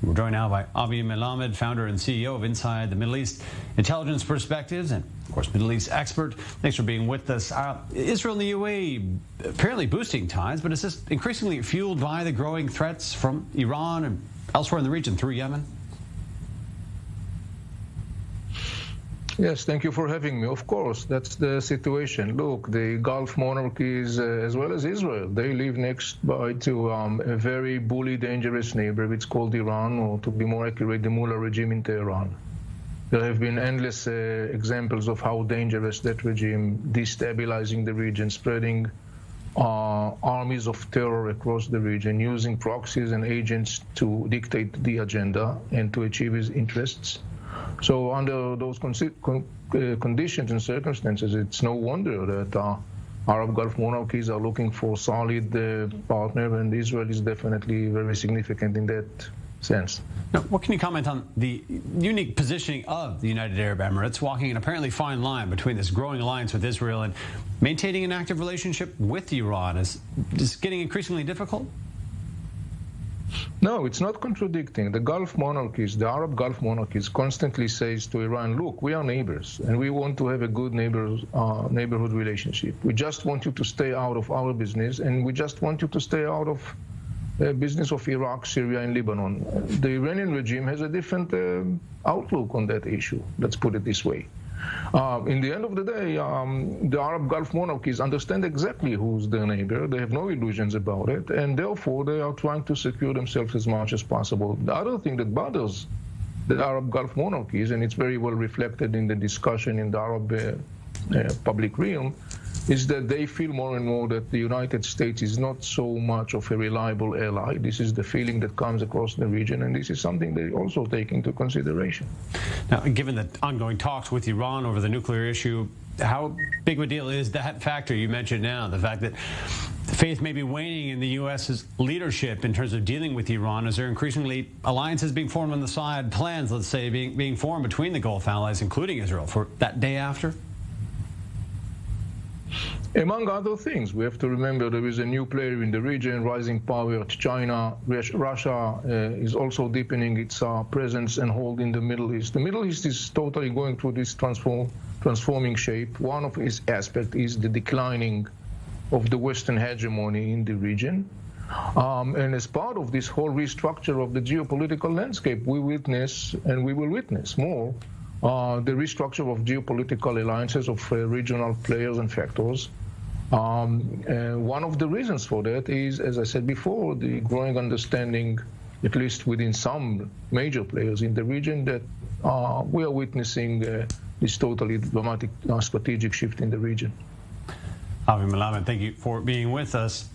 We're joined now by Avi Melamed, founder and CEO of Inside the Middle East Intelligence Perspectives, and of course, Middle East expert. Thanks for being with us. Israel and the UAE apparently boosting ties, but is this increasingly fueled by the growing threats from Iran and elsewhere in the region through Yemen? Yes, thank you for having me. Of course, that's the situation. Look, the Gulf monarchies, as well as Israel, they live next by to a very bully, dangerous neighbor. It's called Iran, or to be more accurate, the Mullah regime in Tehran. There have been endless examples of how dangerous that regime, destabilizing the region, spreading armies of terror across the region, using proxies and agents to dictate the agenda and to achieve his interests. So under those conditions and circumstances, it's no wonder that Arab Gulf monarchies are looking for a solid partner, and Israel is definitely very significant in that sense. Now, what can you comment on the unique positioning of the United Arab Emirates, walking an apparently fine line between this growing alliance with Israel and maintaining an active relationship with Iran? Is this getting increasingly difficult? No, it's not contradicting. The Gulf monarchies, the Arab Gulf monarchies, constantly says to Iran, look, we are neighbors, and we want to have a good neighborhood relationship. We just want you to stay out of our business, and we just want you to stay out of business of Iraq, Syria, and Lebanon. The Iranian regime has a different outlook on that issue. Let's put it this way. In the end of the day, the Arab Gulf monarchies understand exactly who's their neighbor. They have no illusions about it, and therefore they are trying to secure themselves as much as possible. The other thing that bothers the Arab Gulf monarchies, and it's very well reflected in the discussion in the Arab public realm, is that they feel more and more that the United States is not so much of a reliable ally. This is the feeling that comes across the region, and this is something they also take into consideration. Now, given the ongoing talks with Iran over the nuclear issue, how big of a deal is that factor you mentioned now, the fact that faith may be waning in the U.S.'s leadership in terms of dealing with Iran? Is there increasingly alliances being formed on the side, plans, let's say, being formed between the Gulf allies, including Israel, for that day after? Among other things, we have to remember there is a new player in the region, rising power, China. Russia is also deepening its presence and hold in the Middle East. The Middle East is totally going through this transforming shape. One of its aspects is the declining of the Western hegemony in the region. And as part of this whole restructure of the geopolitical landscape, we witness, and we will witness more, the restructure of geopolitical alliances of regional players and factors. One of the reasons for that is, as I said before, the growing understanding, at least within some major players in the region, that we are witnessing this totally dramatic strategic shift in the region. Avi Melamed, thank you for being with us.